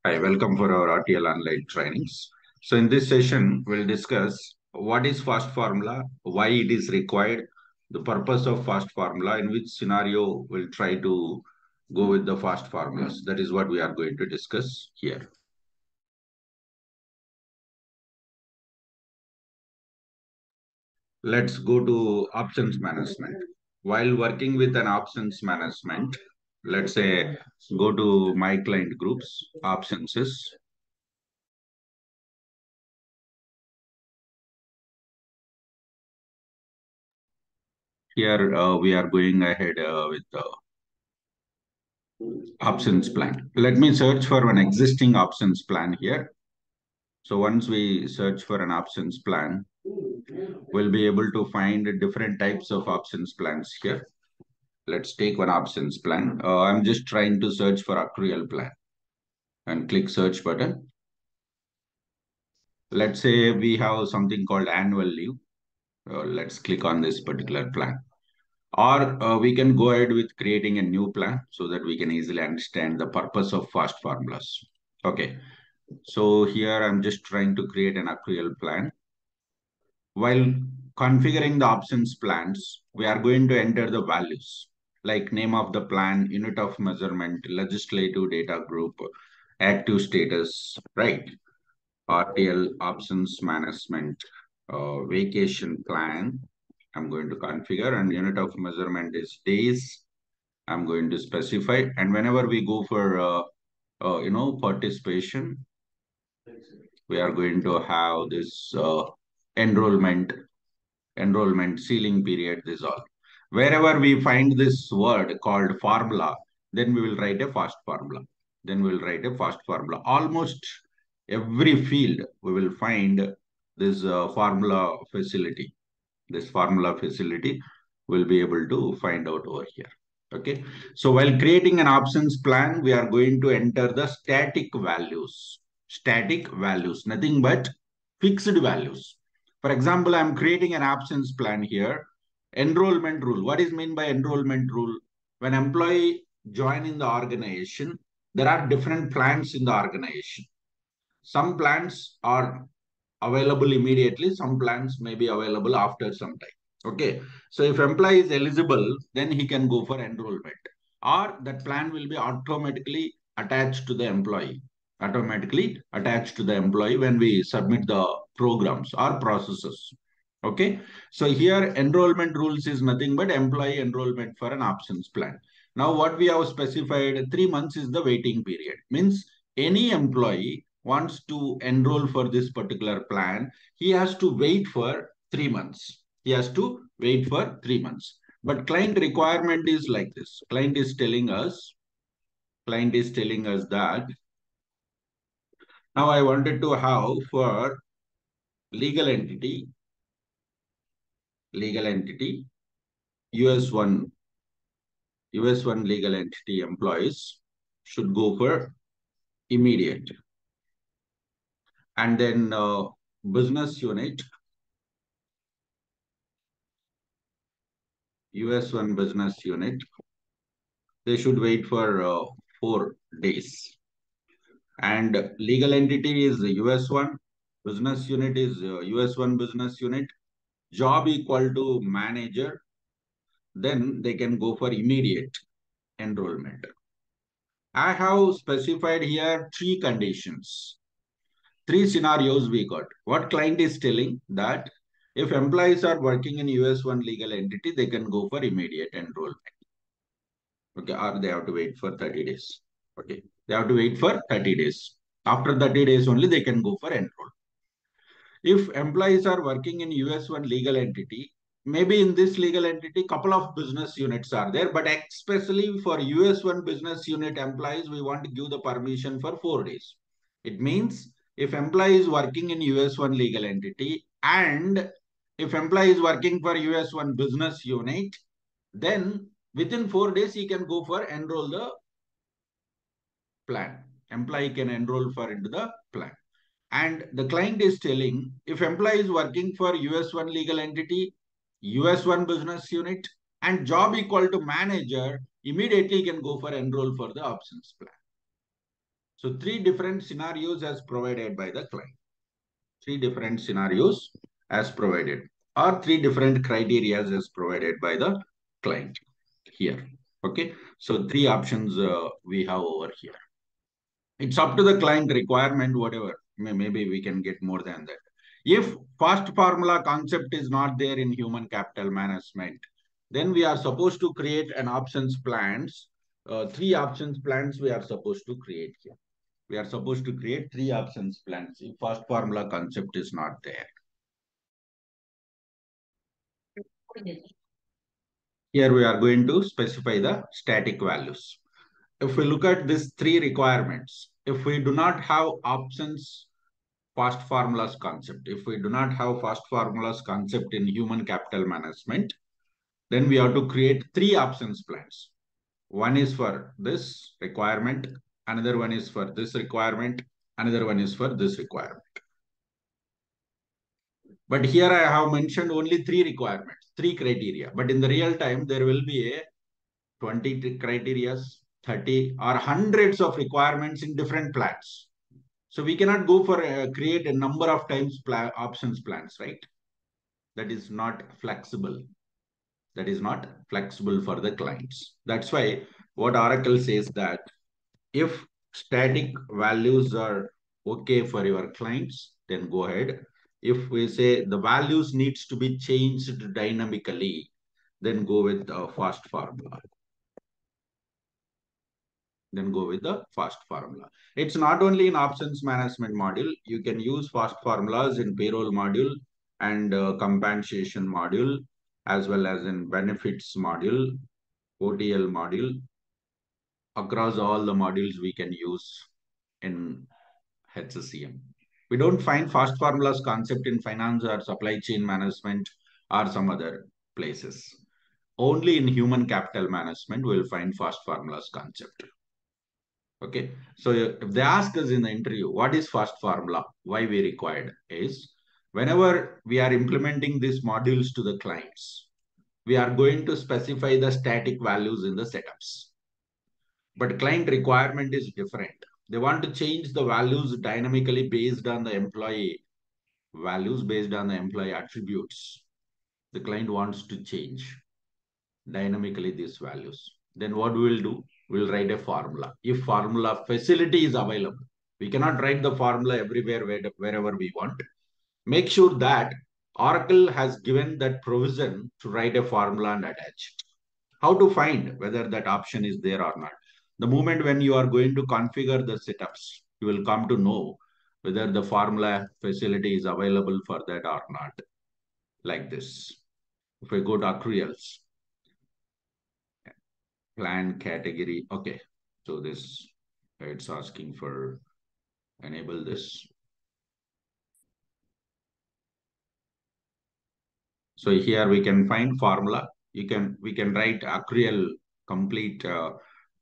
Hi, welcome for our RTL online trainings. So in this session, we'll discuss what is fast formula, why it is required, the purpose of fast formula, in which scenario we'll try to go with the fast formulas. That is what we are going to discuss here. Let's go to options management. While working with an options management, let's say go to my client groups, options is. Here we are going ahead with the options plan. Let me search for an existing options plan here. So once we search for an options plan, we'll be able to find different types of options plans here. Let's take one options plan. I'm just trying to search for accrual plan and click search button. Let's say we have something called annual leave. Let's click on this particular plan. Or we can go ahead with creating a new plan so that we can easily understand the purpose of fast formulas. Okay. So here I'm just trying to create an accrual plan. While configuring the options plans, we are going to enter the values like name of the plan, unit of measurement, legislative data group, active status, right? RTL options management, vacation plan. I'm going to configure and unit of measurement is days. I'm going to specify. And whenever we go for, participation, we are going to have this enrollment ceiling period, this all. Wherever we find this word called formula, then we will write a fast formula. Then we will write a fast formula. Almost every field we will find this formula facility. This formula facility will be able to find out over here. Okay. So while creating an options plan, we are going to enter the static values. Static values, nothing but fixed values. For example, I'm creating an options plan here. Enrollment rule. What is meant by enrollment rule? When employee join in the organization, there are different plans in the organization. Some plans are available immediately. Some plans may be available after some time. Okay. So if employee is eligible, then he can go for enrollment or that plan will be automatically attached to the employee. Automatically attached to the employee when we submit the programs or processes. Okay. So here enrollment rules is nothing but employee enrollment for an options plan. Now what we have specified 3 months is the waiting period. Means any employee wants to enroll for this particular plan, he has to wait for 3 months. He has to wait for 3 months. But client requirement is like this. Client is telling us that now I wanted to have for legal entity, US1 legal entity employees should go for immediate. And then business unit, US1 business unit, they should wait for 4 days. And legal entity is US1, business unit is US1 business unit, job equal to manager, then they can go for immediate enrollment. I have specified here 3 conditions. 3 scenarios we got. What client is telling that if employees are working in US1 legal entity, they can go for immediate enrollment. Okay, or they have to wait for 30 days. Okay, they have to wait for 30 days. After 30 days only, they can go for enroll. If employees are working in US1 legal entity, maybe in this legal entity, couple of business units are there, but especially for US1 business unit employees, we want to give the permission for 4 days. It means if employee is working in US1 legal entity and if employee is working for US1 business unit, then within 4 days, he can go for enroll the plan. Employee can enroll for into the plan. And the client is telling if employee is working for US1 legal entity, US1 business unit, and job equal to manager, immediately can go for enroll for the options plan. So three different scenarios as provided by the client. Three different scenarios as provided, or three different criteria as provided by the client here. Okay. So three options we have over here. It's up to the client requirement, whatever. Maybe we can get more than that. If fast formula concept is not there in human capital management, then we are supposed to create an options plans. Three options plans we are supposed to create here. We are supposed to create three options plans if fast formula concept is not there. Here we are going to specify the static values. If we look at these three requirements, if we do not have options fast formulas concept, if we do not have fast formulas concept in human capital management, then we have to create three options plans. One is for this requirement, another one is for this requirement, another one is for this requirement. But here I have mentioned only three requirements, three criteria. But in the real time, there will be a 20 criteria, 30 or hundreds of requirements in different plans. So we cannot go for create a number of times options plans, right? That is not flexible. That is not flexible for the clients. That's why what Oracle says that if static values are okay for your clients, then go ahead. If we say the values needs to be changed dynamically, then go with a fast formula. Then go with the fast formula. It's not only in options management module. You can use fast formulas in payroll module and compensation module, as well as in benefits module, OTL module. Across all the modules we can use in HCM. We don't find fast formulas concept in finance or supply chain management or some other places. Only in human capital management we'll find fast formulas concept. Okay. So if they ask us in the interview, what is fast formula? Why we required is whenever we are implementing these modules to the clients, we are going to specify the static values in the setups. But client requirement is different. They want to change the values dynamically based on the employee values, based on the employee attributes. The client wants to change dynamically these values. Then what we will do? We'll write a formula. If formula facility is available, we cannot write the formula everywhere, wherever we want. Make sure that Oracle has given that provision to write a formula and attach it. How to find whether that option is there or not? The moment when you are going to configure the setups, you will come to know whether the formula facility is available for that or not. Like this. If I go to accruals, plan category. Okay. So this, it's asking for enable this. So here we can find formula. We can write accrual complete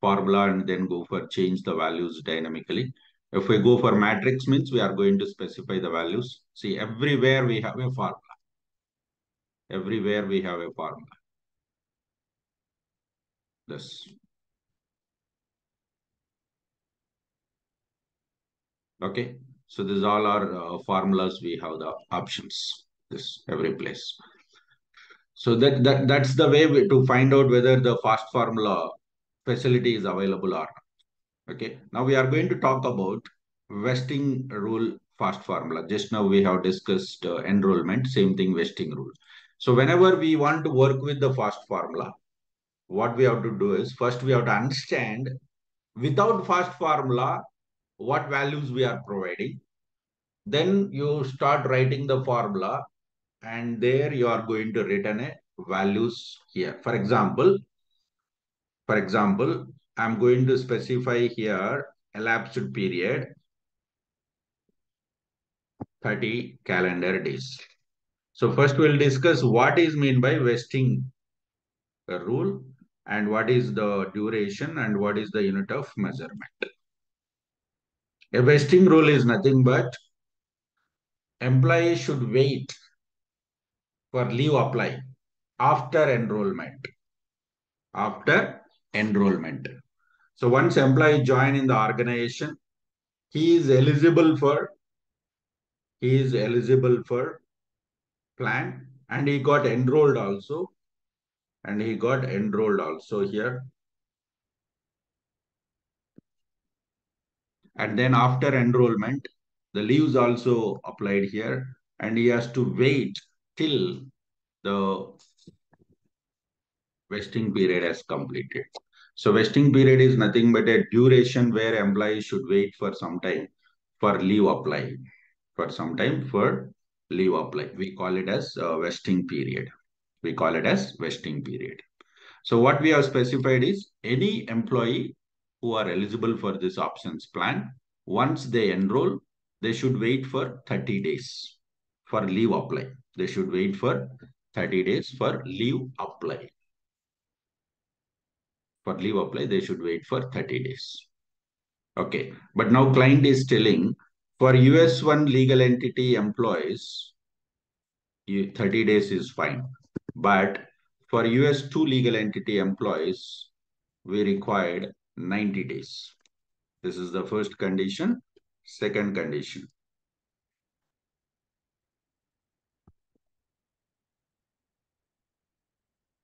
formula and then go for change the values dynamically. If we go for matrix means we are going to specify the values. See, everywhere we have a formula. Everywhere we have a formula. This. Okay. So these all are formulas. We have the options. This every place. So that's the way to find out whether the fast formula facility is available or not. Okay. Now we are going to talk about vesting rule fast formula. Just now we have discussed enrollment, same thing vesting rule. So whenever we want to work with the fast formula, what we have to do is first we have to understand without fast formula what values we are providing. Then you start writing the formula and there you are going to return a values here. For example, I'm going to specify here elapsed period 30 calendar days. So first we'll discuss what is mean by vesting rule and what is the duration and what is the unit of measurement. A vesting rule is nothing but employee should wait for leave apply after enrollment. After enrollment. So once employee join in the organization, He is eligible for he is eligible for plan, and he got enrolled also, here. And then after enrollment, the leaves also applied here, and he has to wait till the vesting period has completed. So vesting period is nothing but a duration where employees should wait for some time for leave apply. For some time for leave apply. We call it as vesting period. We call it as vesting period. So what we have specified is any employee who are eligible for this options plan, once they enroll, they should wait for 30 days for leave apply. They should wait for 30 days for leave apply. For leave apply, they should wait for 30 days. Okay. But now client is telling for US1 legal entity employees, 30 days is fine. But for US2 legal entity employees, we required 90 days. This is the first condition. Second condition.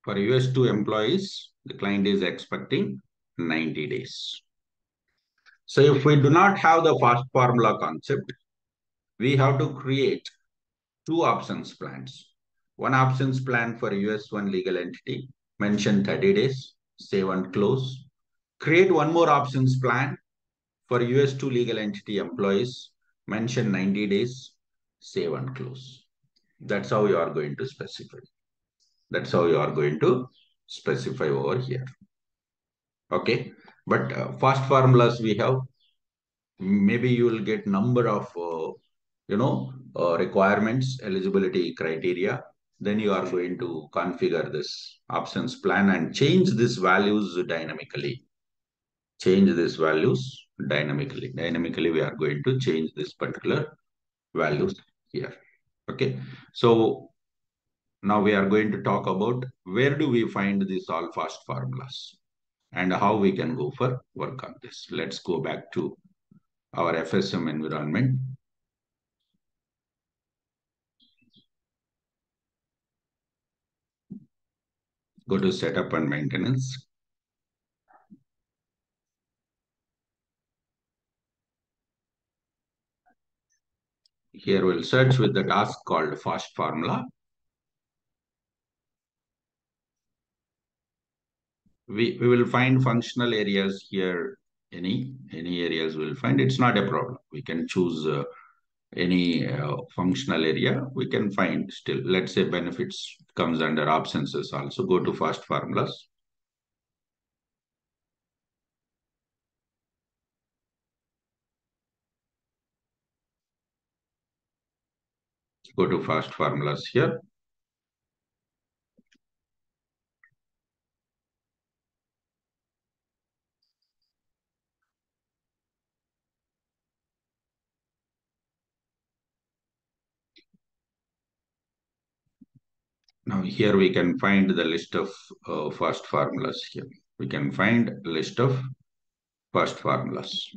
For US2 employees, the client is expecting 90 days. So if we do not have the fast formula concept, we have to create two options plans. One options plan for US1 legal entity, mention 30 days, save and close. Create one more options plan for US2 legal entity employees, mention 90 days, save and close. That's how you are going to specify. That's how you are going to specify over here. Okay. But fast formulas we have, maybe you will get number of, requirements, eligibility criteria. Then you are going to configure this options plan and change these values dynamically. Change these values dynamically. Dynamically, we are going to change this particular values here. Okay. So now we are going to talk about where do we find these all fast formulas and how we can go for work on this. Let's go back to our FSM environment. Go to setup and maintenance. Here we'll search with the task called fast formula. We will find functional areas here. Any areas we'll find. It's not a problem. We can choose any functional area. We can find still. Let's say benefits comes under options also. Go to fast formulas. Go to fast formulas here. Now here we can find the list of fast formulas here. We can find list of fast formulas.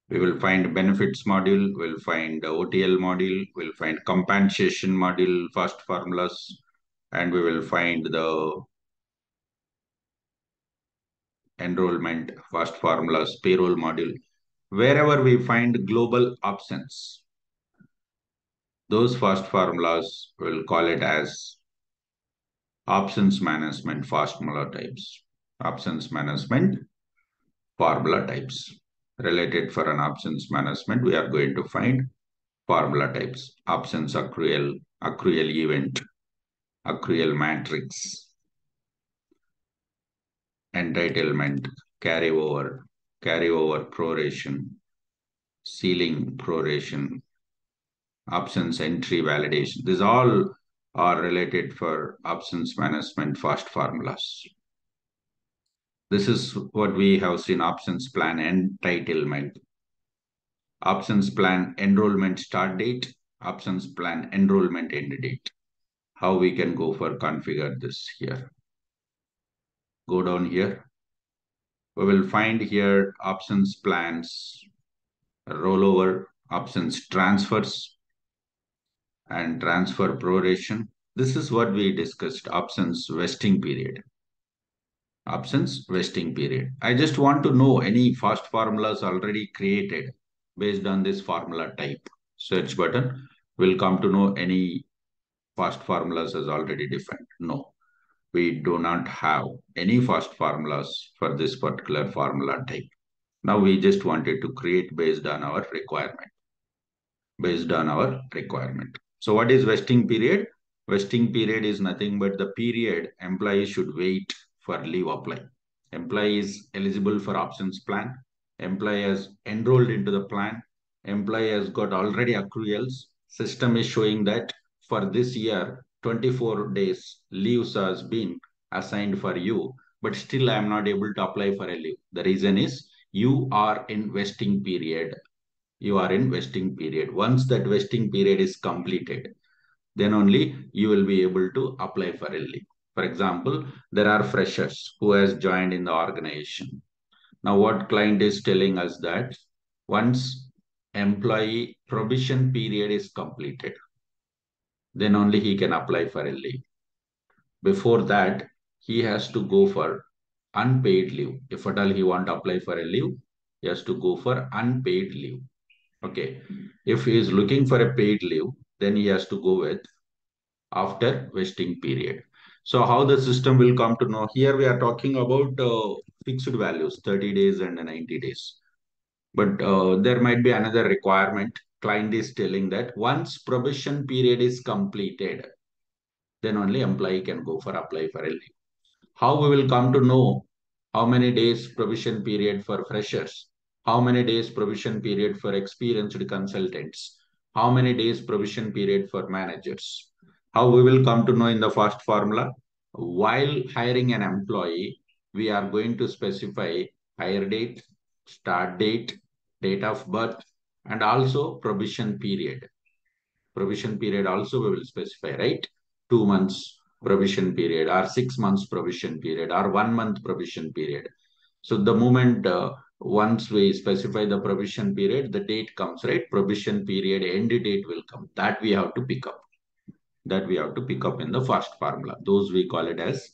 We will find benefits module, we'll find OTL module, we'll find compensation module, fast formulas, and we will find the enrollment, fast formulas, payroll module. Wherever we find global options, those fast formulas, we'll call it as options management formula types. Options management formula types. Related for an options management, we are going to find formula types. Options accrual, accrual event, accrual matrix, entitlement, carryover, carryover proration, ceiling proration, options entry validation. These all are related for options management fast formulas. This is what we have seen: options plan entitlement, options plan enrollment start date, options plan enrollment end date. How we can go for configure this here. Go down here. We will find here options plans rollover, options transfers, and transfer proration. This is what we discussed, options vesting period. Options vesting period. I just want to know any fast formulas already created based on this formula type. Search button will come to know any fast formulas is already defined. No, we do not have any fast formulas for this particular formula type. Now we just wanted to create based on our requirement. Based on our requirement. So what is vesting period? Vesting period is nothing but the period employee should wait for leave apply. Employee is eligible for options plan. Employee has enrolled into the plan. Employee has got already accruals. System is showing that for this year, 24 days leaves has been assigned for you, but still I am not able to apply for a leave. The reason is you are in vesting period. You are in vesting period. Once that vesting period is completed, then only you will be able to apply for a leave. For example, there are freshers who has joined in the organization. Now what client is telling us that once employee probation period is completed, then only he can apply for a leave. Before that, he has to go for unpaid leave. If at all he want to apply for a leave, he has to go for unpaid leave. Okay. If he is looking for a paid leave, then he has to go with after vesting period. So how the system will come to know? Here we are talking about fixed values, 30 days and 90 days. But there might be another requirement. Client is telling that once probation period is completed, then only employee can go for apply for a leave. How we will come to know how many days provision period for freshers, how many days provision period for experienced consultants, how many days provision period for managers. How we will come to know in the first formula? While hiring an employee, we are going to specify hire date, start date, date of birth, and also provision period. Provision period also we will specify, right? 2 months provision period or 6 months provision period or 1 month provision period. So the moment once we specify the provision period, the date comes, right? Provision period end date will come. That we have to pick up. That we have to pick up in the first formula. Those we call it as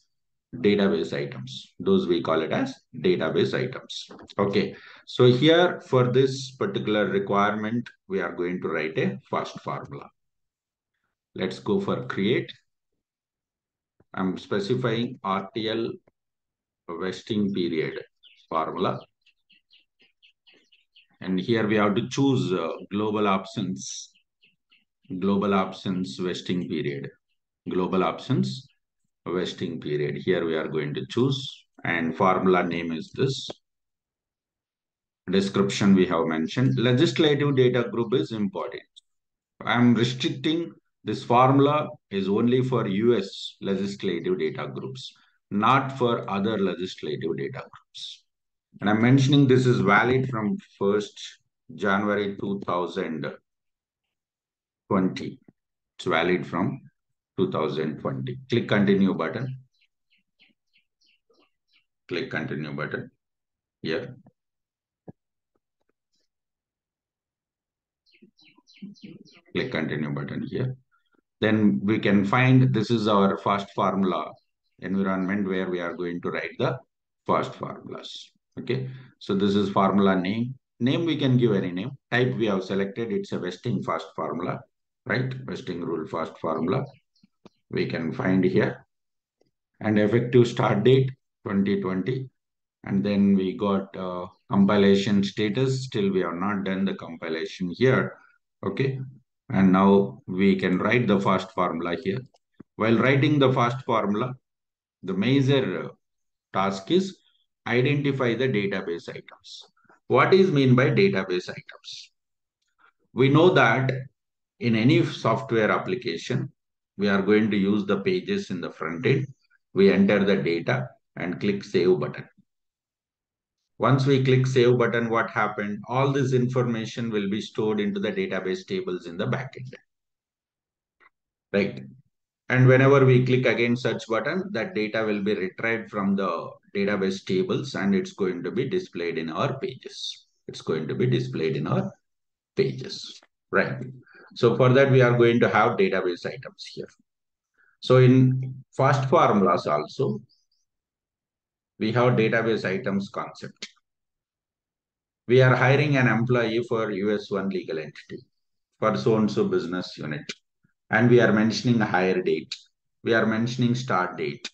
database items. Those we call it as database items. Okay. So here for this particular requirement, we are going to write a first formula. Let's go for create. I'm specifying RTL vesting period formula. And here we have to choose global options vesting period. Global options vesting period. Here we are going to choose, and formula name is this. Description we have mentioned. Legislative data group is important. I'm restricting this formula is only for US legislative data groups, not for other legislative data groups. And I'm mentioning this is valid from 1st January 2020. It's valid from 2020. Click continue button. Click continue button here. Click continue button here. Then we can find this is our first formula environment where we are going to write the first formulas. Okay. So this is formula name. Name we can give any name. Type we have selected. It's a vesting first formula, right? Vesting rule first formula. We can find here. And effective start date 2020. And then we got compilation status. Still we have not done the compilation here. Okay. And now we can write the first formula here. While writing the first formula, the major task is identify the database items. What is mean by database items? We know that in any software application, we are going to use the pages in the front end. We enter the data and click save button. Once we click save button, what happened? All this information will be stored into the database tables in the backend. Right. And whenever we click again search button, that data will be retrieved from the database tables and it's going to be displayed in our pages. It's going to be displayed in our pages, right? So for that, we are going to have database items here. So in fast formulas also, we have database items concept. We are hiring an employee for US1 legal entity for so-and-so business unit. And we are mentioning a hire date. We are mentioning start date,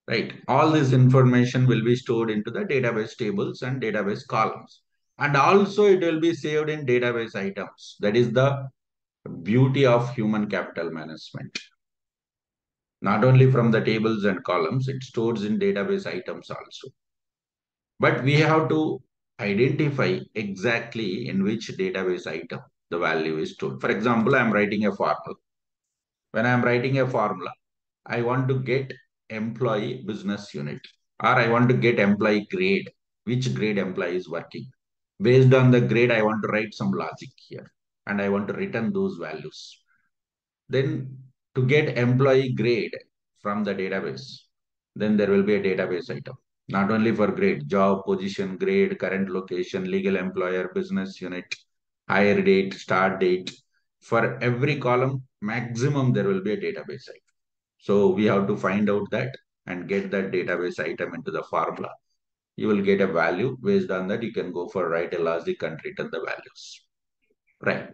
right? All this information will be stored into the database tables and database columns. And also it will be saved in database items. That is the beauty of human capital management. Not only from the tables and columns, it stores in database items also. But we have to identify exactly in which database item the value is stored. For example, I'm writing a formula. When I'm writing a formula, I want to get employee business unit, or I want to get employee grade, which grade employee is working. Based on the grade, I want to write some logic here and I want to return those values. Then to get employee grade from the database, then there will be a database item. Not only for grade, job, position, grade, current location, legal employer, business unit, hire date, start date. For every column, maximum there will be a database item. So we have to find out that and get that database item into the formula. You will get a value. Based on that, you can go for write a logic and return the values. Right.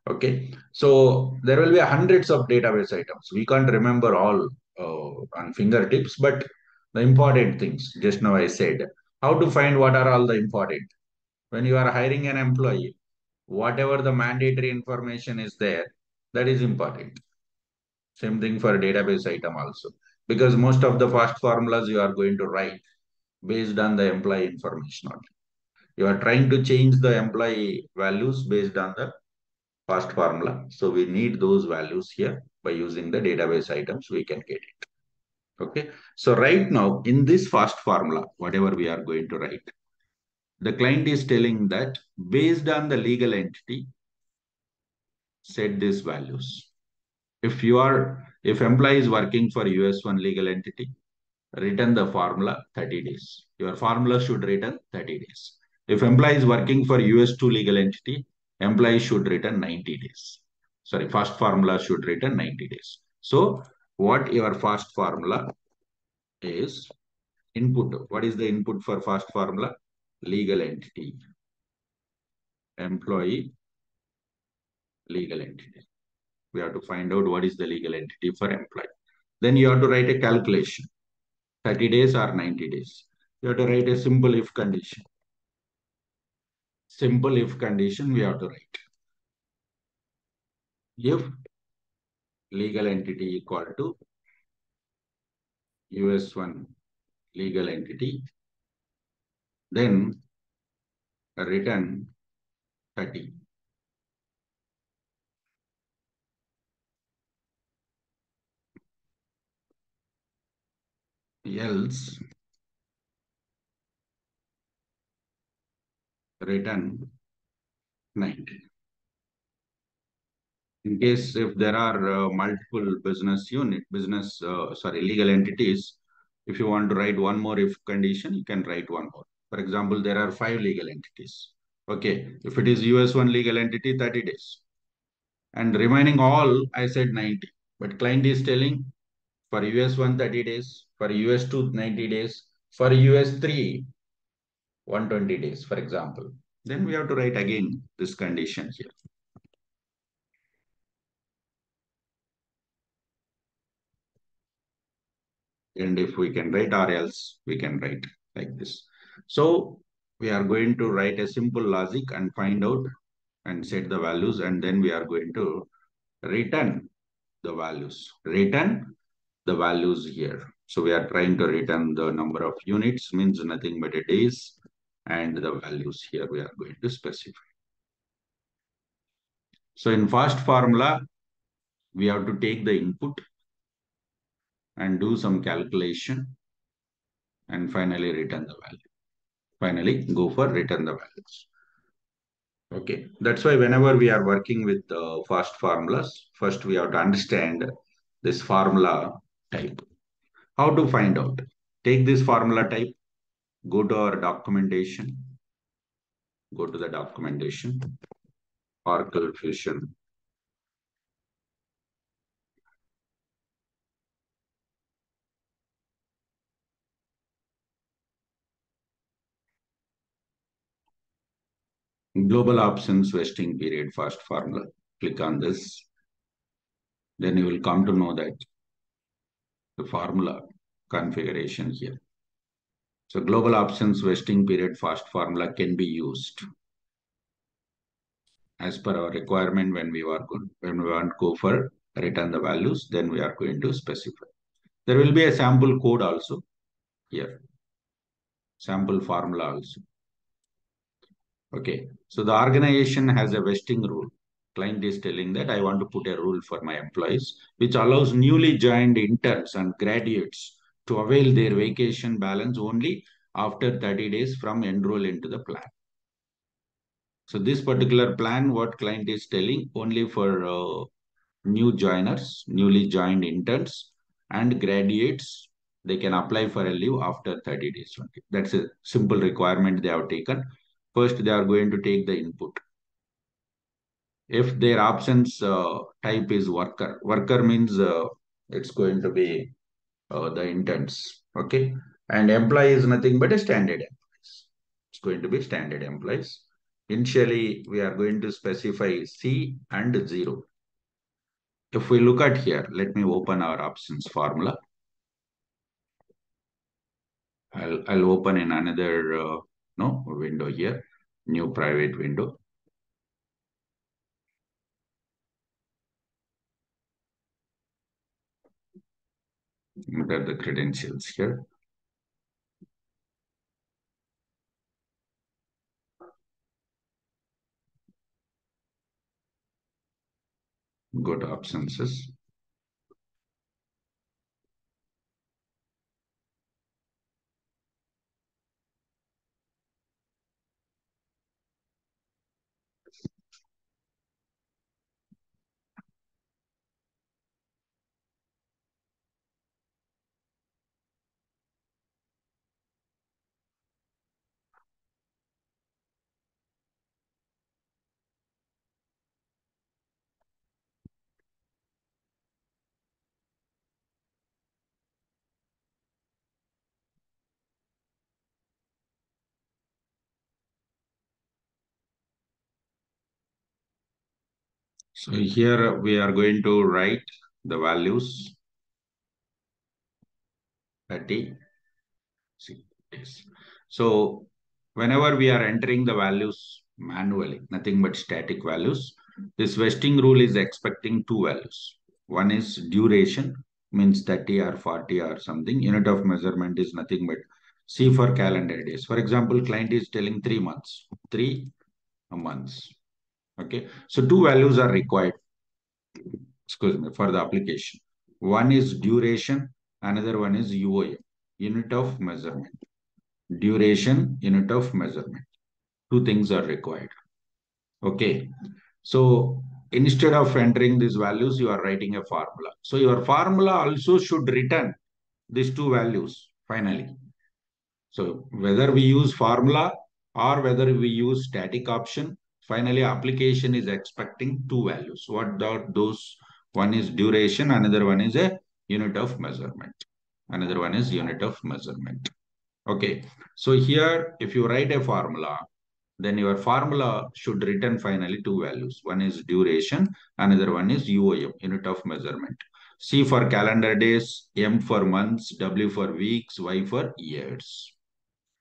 Okay. So there will be hundreds of database items. We can't remember all on fingertips, but the important things, just now I said, how to find what are all the important. When you are hiring an employee, whatever the mandatory information is there, that is important. Same thing for database item also. Because most of the fast formulas you are going to write based on the employee information only. You are trying to change the employee values based on the fast formula. So we need those values here. By using the database items, we can get it. Okay. So right now in this fast formula, whatever we are going to write, the client is telling that based on the legal entity, set these values. If employee is working for US1 legal entity, return the formula 30 days. Your formula should return 30 days. If employee is working for US2 legal entity, employee should return 90 days. Sorry, fast formula should return 90 days. So what your fast formula is input. What is the input for fast formula? Legal entity, employee, legal entity. We have to find out what is the legal entity for employee. Then you have to write a calculation, 30 days or 90 days. You have to write a simple if condition. Simple if condition we have to write. If legal entity equal to US1 legal entity, then return 30. Else return 90. In case if there are multiple legal entities, if you want to write one more if condition, you can write one more. For example, there are 5 legal entities. Okay, if it is US1 legal entity, 30 days. And remaining all, I said 90. But client is telling for US1 30 days, for US2 90 days, for US3 120 days, for example. Then we have to write again this condition here. And if we can write or else we can write like this. So we are going to write a simple logic and find out and set the values, and then we are going to return the values. Return the values here. So we are trying to return the number of units, means nothing but a days, and the values here we are going to specify. So in fast formula, we have to take the input and do some calculation and finally return the value. Finally, go for return the values. Okay, that's why whenever we are working with fast formulas, first we have to understand this formula type. How to find out? Take this formula type, go to our documentation, go to the documentation. Oracle Fusion. Global options vesting period first formula. Click on this. Then you will come to know that the formula configuration here. So global options vesting period first formula can be used as per our requirement when we want to go for return the values, then we are going to specify. There will be a sample code also here, sample formula also. Okay, so the organization has a vesting rule. Client is telling that I want to put a rule for my employees, which allows newly joined interns and graduates to avail their vacation balance only after 30 days from enroll into the plan. So this particular plan, what client is telling, only for new joiners, newly joined interns and graduates, they can apply for a leave after 30 days. That's a simple requirement they have taken. First, they are going to take the input. If their options type is worker, worker means it's going to be the interns. Okay. And employee is nothing but a standard employees. It's going to be standard employees. Initially, we are going to specify C and 0. If we look at here, let me open our options formula. I'll open in another no window here, new private window. Enter the credentials here. Go to options. So here we are going to write the values 30. So whenever we are entering the values manually, nothing but static values, this vesting rule is expecting two values. One is duration, means 30 or 40 or something. Unit of measurement is nothing but C for calendar days. For example, client is telling 3 months, 3 months. Okay. So two values are required, excuse me, for the application. One is duration, another one is UOM, unit of measurement. Duration, unit of measurement. Two things are required. Okay. So instead of entering these values, you are writing a formula. So your formula also should return these two values finally. So whether we use formula or whether we use static option, finally application is expecting two values. What are those? One is duration, another one is a unit of measurement. Another one is unit of measurement. Okay. So here, if you write a formula, then your formula should return finally two values. One is duration, another one is UOM, unit of measurement. C for calendar days, M for months, W for weeks, Y for years.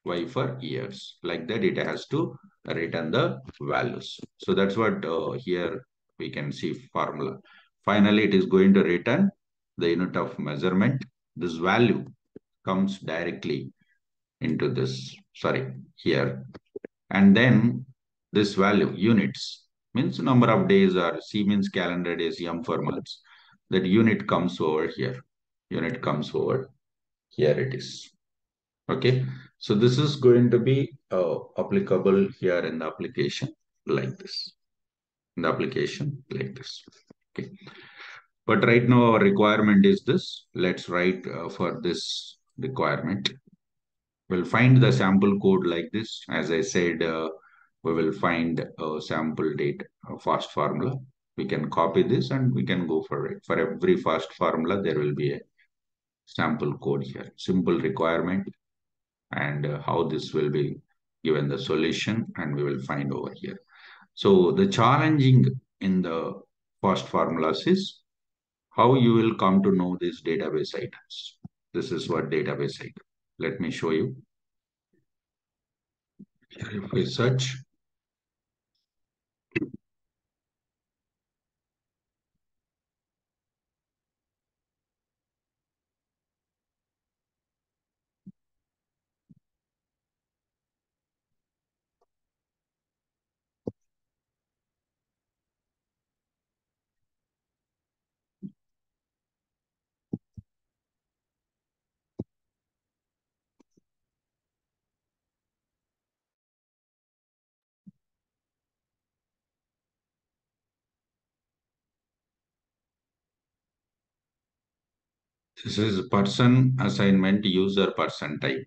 Y for years. Like that, it has to return the values. So that's what here we can see formula. Finally, it is going to return the unit of measurement. This value comes directly into this, sorry, here. And then this value, units, means number of days, or C means calendar days, M for months. That unit comes over here. Unit comes over here, it is. Okay. So this is going to be applicable here in the application like this. In the application like this. Okay. But right now our requirement is this. Let's write for this requirement. We'll find the sample code like this. As I said, we will find a sample date, a fast formula. We can copy this and we can go for it. For every fast formula, there will be a sample code here. Simple requirement and how this will be given the solution, and we will find over here. So the challenging in the fast formulas is how you will come to know these database items. This is what database item. Let me show you. Here if we search, this is person assignment user person type.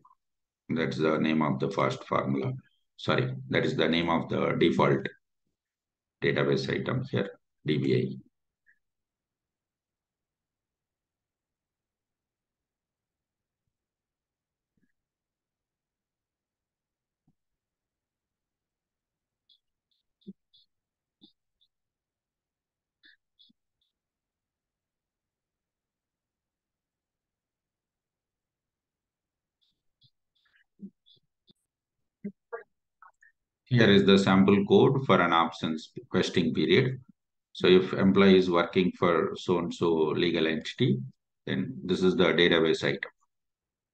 That's the name of the first formula. Sorry, that is the name of the default database item here, DBA. Here is the sample code for an absence vesting period. So if employee is working for so-and-so legal entity, then this is the database item.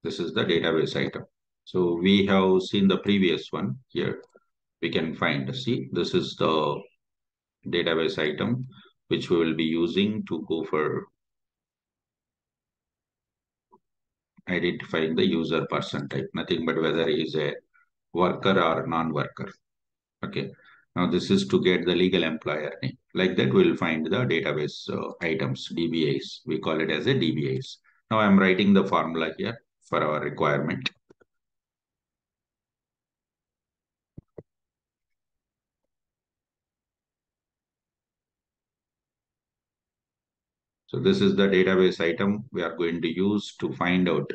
This is the database item. So we have seen the previous one here. We can find, see, this is the database item which we will be using to go for identifying the user person type, nothing but whether he is a worker or non-worker. Okay. Now this is to get the legal employer name. Like that, we'll find the database items, DBAs. We call it as a DBAs. Now I'm writing the formula here for our requirement. So this is the database item we are going to use to find out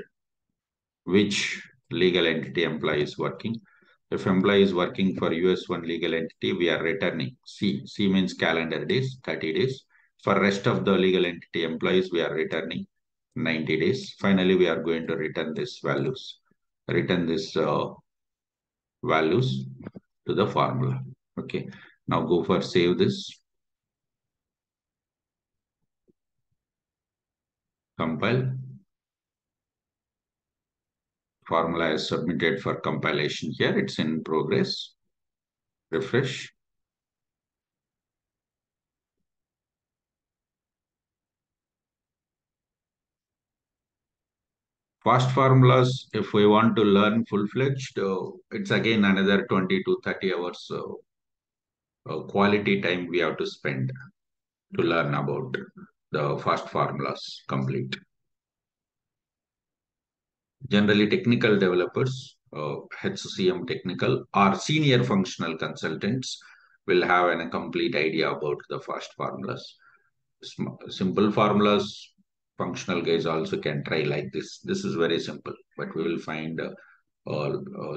which legal entity employee is working. If employee is working for US1 legal entity, we are returning C. C means calendar days, 30 days. For rest of the legal entity employees, we are returning 90 days. Finally, we are going to return this values. Return this values to the formula. Okay. Now go for save this. Compile. Formula is submitted for compilation here. It's in progress. Refresh. Fast formulas, if we want to learn full-fledged, it's again another 20 to 30 hours quality time we have to spend to learn about the fast formulas complete. Generally, technical developers, HCM technical or senior functional consultants will have a complete idea about the fast formulas. Simple formulas, functional guys also can try like this. This is very simple, but we will find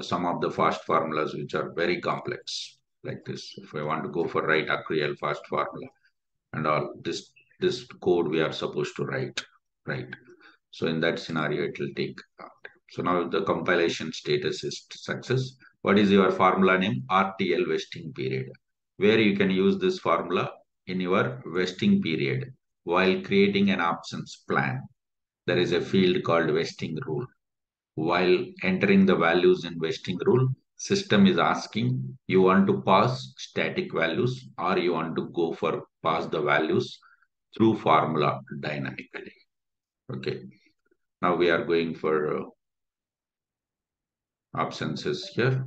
some of the fast formulas which are very complex like this. If I want to go for write RTL fast formula and all this code we are supposed to write, right? So in that scenario, it will take. So now the compilation status is success. What is your formula name? RTL vesting period, where you can use this formula in your vesting period while creating an absence plan. There is a field called vesting rule. While entering the values in vesting rule, system is asking you want to pass static values or you want to go for pass the values through formula dynamically. Okay. Now we are going for absences here.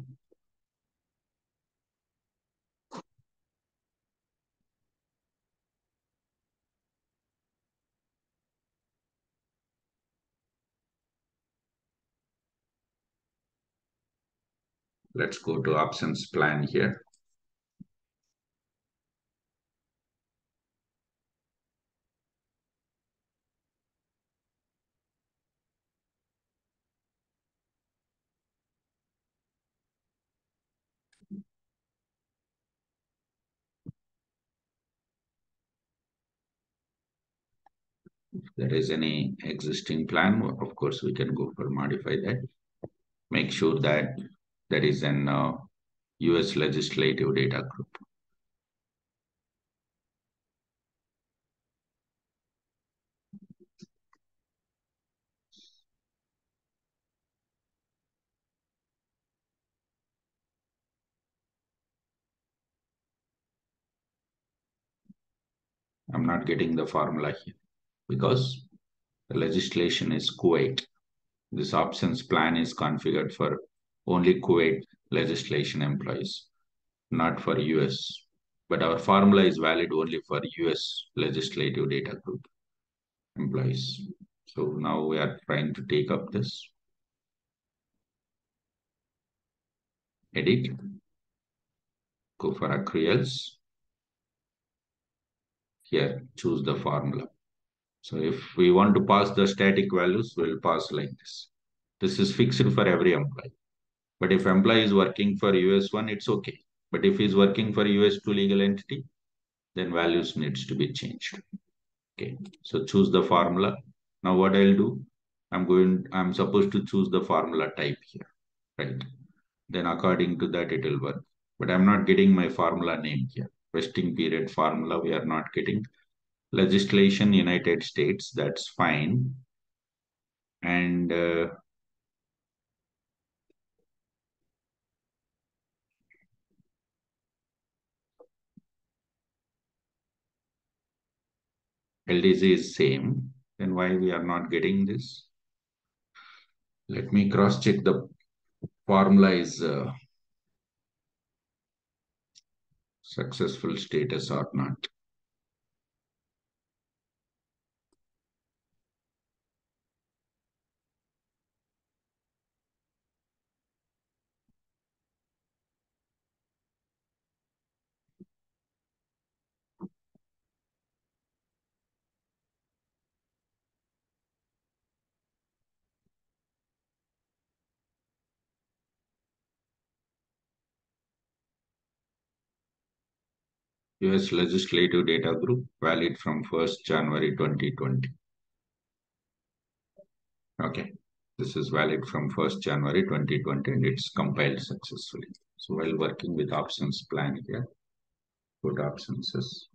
Let's go to absence plan here. there is any existing plan, of course, we can go for modify that. Make sure that there is an US legislative data group. I'm not getting the formula here because the legislation is Kuwait. This options plan is configured for only Kuwait legislation employees, not for US. But our formula is valid only for US legislative data group employees. So now we are trying to take up this. Edit, go for accruals. Here, choose the formula. So if we want to pass the static values, we'll pass like this. This is fixed for every employee. But if employee is working for US one, it's okay. But if he's working for US two legal entity, then values needs to be changed. Okay. So choose the formula. Now what I'll do, I'm supposed to choose the formula type here, right? Then according to that, it will work. But I'm not getting my formula name here. Vesting period formula, we are not getting. Legislation, United States, that's fine. And LDC is same. Then why we are not getting this? Let me cross check the formula is successful status or not. US Legislative Data Group valid from 1st January 2020. Okay, this is valid from 1st January 2020 and it's compiled successfully. So while working with options plan here, put options as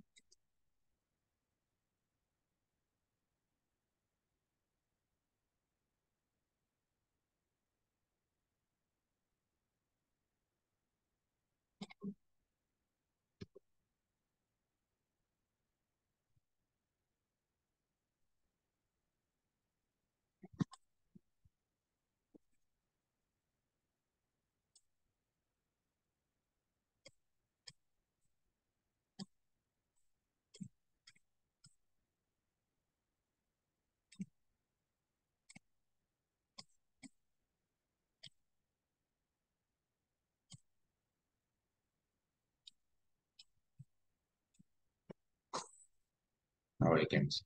now I can see.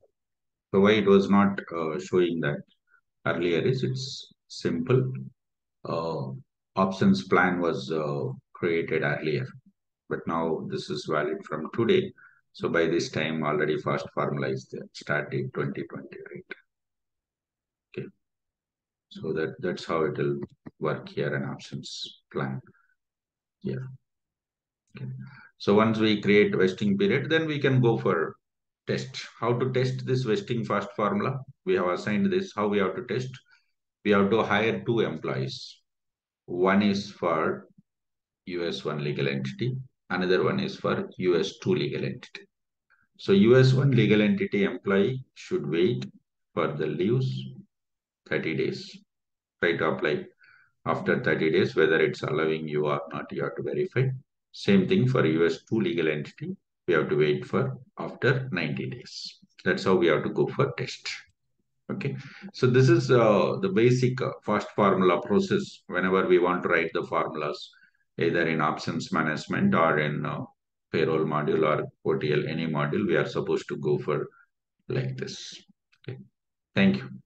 So why it was not showing that earlier is it's simple. Uh, Options plan was created earlier, but now this is valid from today. So by this time already first formula is there, start date 2020, right? Okay. So that's how it will work here in options plan. Yeah. Okay. So once we create vesting period, then we can go for test. How to test this vesting first formula? We have assigned this. How we have to test? We have to hire two employees. One is for US one legal entity. Another one is for US two legal entity. So US one legal entity employee should wait for the leaves 30 days. Try to apply after 30 days, whether it's allowing you or not, you have to verify. Same thing for US two legal entity. We have to wait for after 90 days. That's how we have to go for test. Okay. So this is the basic first formula process whenever we want to write the formulas, either in options management or in payroll module or OTL, any module, we are supposed to go for like this. Okay. Thank you.